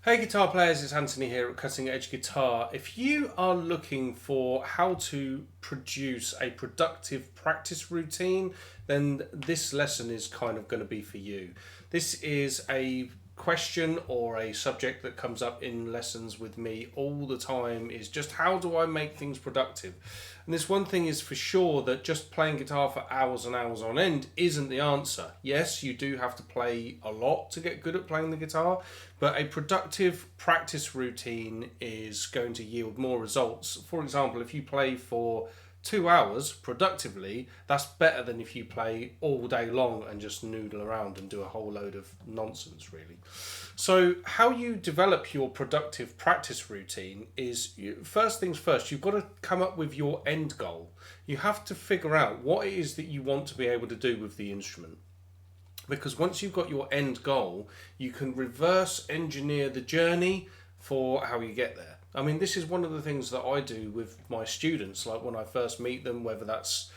Hey guitar players, it's Anthony here at Cutting Edge Guitar. If you are looking for how to produce a productive practice routine, then this lesson is kind of going to be for you. This is a question or a subject that comes up in lessons with me all the time, is just how do I make things productive? And this one thing is for sure, that just playing guitar for hours and hours on end isn't the answer. Yes, you do have to play a lot to get good at playing the guitar, but a productive practice routine is going to yield more results. For example, if you play for 2 hours productively, that's better than if you play all day long and just noodle around and do a whole load of nonsense, really. So how you develop your productive practice routine is, first things first, you've got to come up with your end goal. You have to figure out what it is that you want to be able to do with the instrument. Because once you've got your end goal, you can reverse engineer the journey for how you get there. I mean, this is one of the things that I do with my students, like when I first meet them, whether that's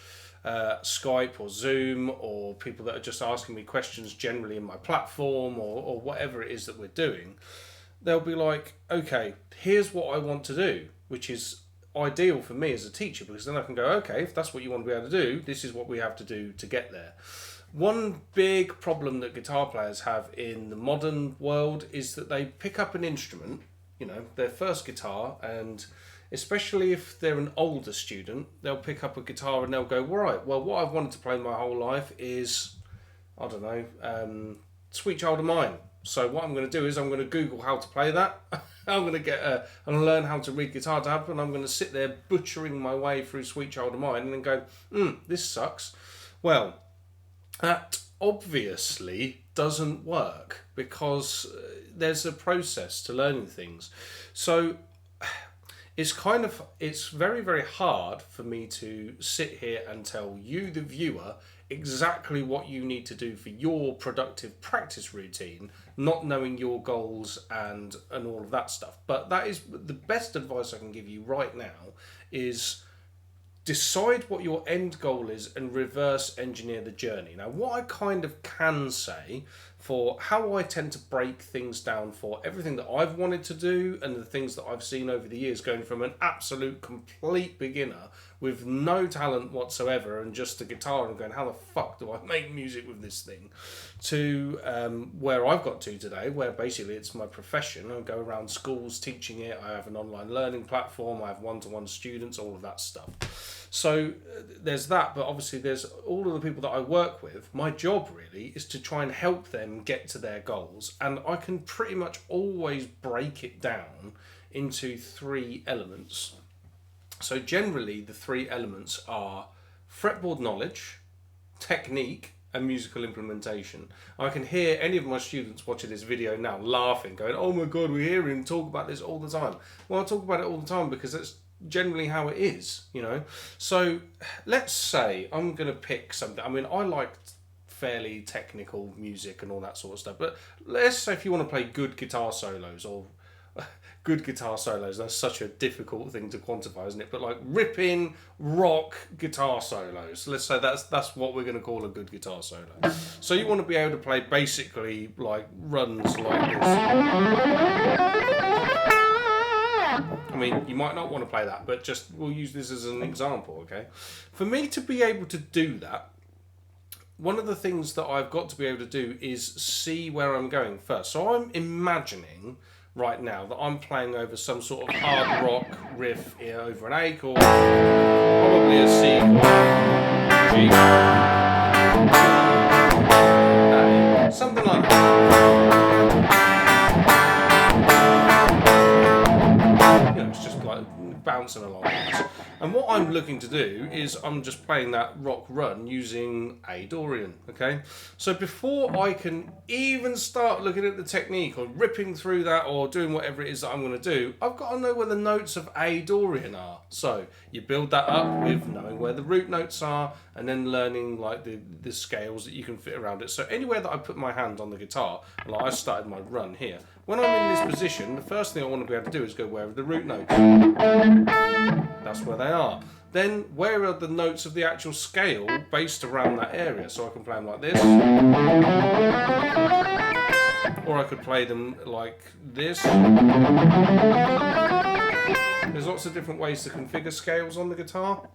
Skype or Zoom, or people that are just asking me questions generally in my platform, or whatever it is that we're doing. They'll be like, okay, here's what I want to do, which is ideal for me as a teacher, because then I can go, okay, if that's what you want to be able to do, this is what we have to do to get there. One big problem that guitar players have in the modern world is that they pick up an instrument, their first guitar, and especially if they're an older student, they'll pick up a guitar and they'll go, right, well, what I've wanted to play my whole life is, I don't know, Sweet Child of Mine. So what I'm going to do is I'm going to Google how to play that. I'm going to learn how to read guitar tab, and I'm going to sit there butchering my way through Sweet Child of Mine and then go, this sucks. Well, that obviously doesn't work, because there's a process to learning things. So it's very, very hard for me to sit here and tell you, the viewer, exactly what you need to do for your productive practice routine, not knowing your goals and all of that stuff. But that is the best advice I can give you right now, is decide what your end goal is and reverse engineer the journey. Now, what I kind of can say for how I tend to break things down for everything that I've wanted to do and the things that I've seen over the years, going from an absolute complete beginner with no talent whatsoever and just a guitar and going, how the fuck do I make music with this thing, to where I've got to today, where basically it's my profession. I go around schools teaching it, I have an online learning platform, I have one-to-one students, all of that stuff. So there's that, but obviously there's all of the people that I work with. My job really is to try and help them get to their goals, and I can pretty much always break it down into 3 elements. So generally the 3 elements are fretboard knowledge, technique, and musical implementation. I can hear any of my students watching this video now laughing, going, oh my god, we hear him talk about this all the time. Well, I talk about it all the time because that's generally how it is, So let's say I'm going to pick something. I mean, I like fairly technical music and all that sort of stuff, but let's say if you want to play good guitar solos, or good guitar solos, that's such a difficult thing to quantify, isn't it? But like ripping rock guitar solos, let's say that's what we're going to call a good guitar solo. So you want to be able to play basically like runs like this. I mean, you might not want to play that, but just we'll use this as an example, okay? For me to be able to do that, one of the things that I've got to be able to do is see where I'm going first. So I'm imagining right now that I'm playing over some sort of hard rock riff here over an A chord, probably a C chord, G, A, something like that. It's just like bouncing along. And what I'm looking to do is I'm just playing that rock run using A Dorian, okay? So before I can even start looking at the technique or ripping through that or doing whatever it is that I'm going to do, I've got to know where the notes of A Dorian are. So you build that up with knowing where the root notes are, and then learning like the scales that you can fit around it. So anywhere that I put my hand on the guitar, like I started my run here, when I'm in this position, the first thing I want to be able to do is go, where are the root notes? That's where they are. Then where are the notes of the actual scale based around that area? So I can play them like this. or I could play them like this. There's lots of different ways to configure scales on the guitar.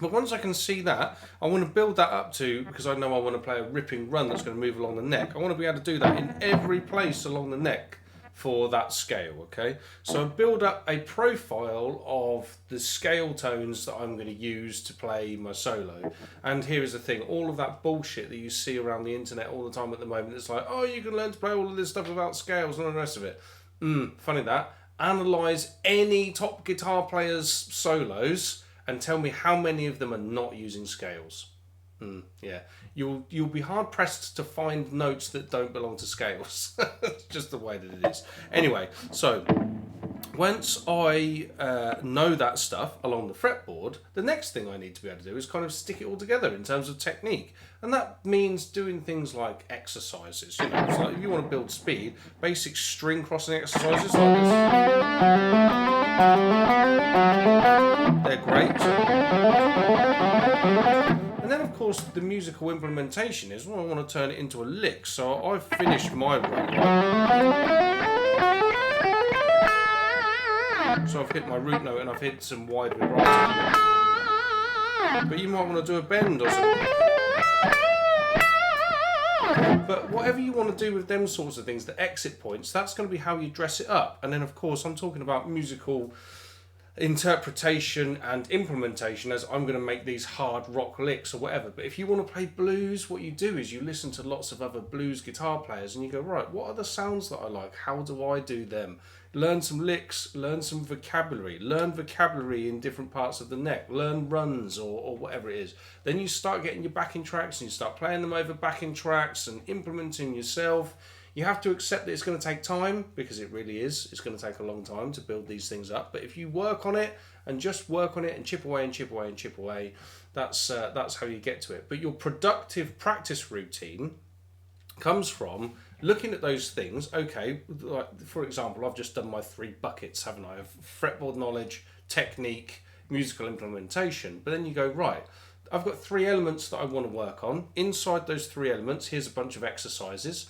But once I can see that, I want to build that up to, because I know I want to play a ripping run that's going to move along the neck, I want to be able to do that in every place along the neck for that scale, okay? So I build up a profile of the scale tones that I'm going to use to play my solo. And here is the thing, all of that bullshit that you see around the internet all the time at the moment, it's like, oh, you can learn to play all of this stuff without scales and all the rest of it. Funny that. Analyse any top guitar player's solos and tell me how many of them are not using scales. Yeah, you'll be hard pressed to find notes that don't belong to scales. It's just the way that it is. Anyway, so once I know that stuff along the fretboard, the next thing I need to be able to do is kind of stick it all together in terms of technique, and that means doing things like exercises. You know, it's like if you want to build speed, basic string crossing exercises like this. They're great. And then, of course, the musical implementation is, well, I want to turn it into a lick. So I've finished my run. So I've hit my root note and I've hit some wide vibrato. But you might want to do a bend or something. But whatever you want to do with them sorts of things, the exit points, that's going to be how you dress it up. And then, of course, I'm talking about musical interpretation and implementation as I'm going to make these hard rock licks or whatever. But if you want to play blues, what you do is you listen to lots of other blues guitar players and you go, right, what are the sounds that I like? How do I do them? Learn some licks, learn some vocabulary, learn vocabulary in different parts of the neck, learn runs or whatever it is. Then you start getting your backing tracks and you start playing them over backing tracks and implementing yourself. You have to accept that it's going to take time, because it really is. It's going to take a long time to build these things up. But if you work on it and just work on it and chip away and chip away and chip away, that's how you get to it. But your productive practice routine comes from looking at those things. Okay, like for example, I've just done my 3 buckets, haven't I? Of fretboard knowledge, technique, musical implementation. But then you go, right, I've got 3 elements that I want to work on. Inside those 3 elements, here's a bunch of exercises.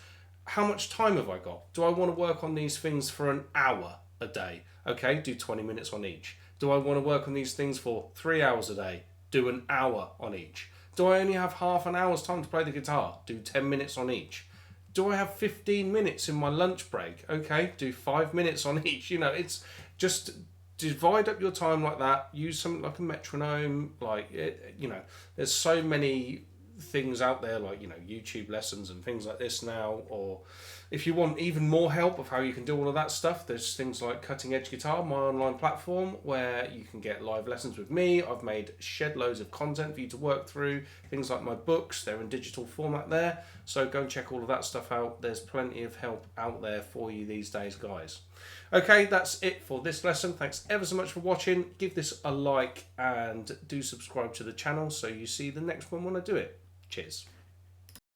How much time have I got? Do I want to work on these things for an hour a day? Okay, do 20 minutes on each. Do I want to work on these things for 3 hours a day? Do an hour on each. Do I only have half an hour's time to play the guitar? Do 10 minutes on each. Do I have 15 minutes in my lunch break? Okay, do 5 minutes on each. You know, it's just divide up your time like that. Use something like a metronome. Like, you know, there's so many things out there, like, you know, YouTube lessons and things like this now. Or if you want even more help of how you can do all of that stuff, there's things like Cutting Edge Guitar, my online platform, where you can get live lessons with me. I've made shed loads of content for you to work through. Things like my books, they're in digital format there, so go and check all of that stuff out. There's plenty of help out there for you these days, guys. Okay, that's it for this lesson. Thanks ever so much for watching. Give this a like and do subscribe to the channel so you see the next one when I do it. Cheers.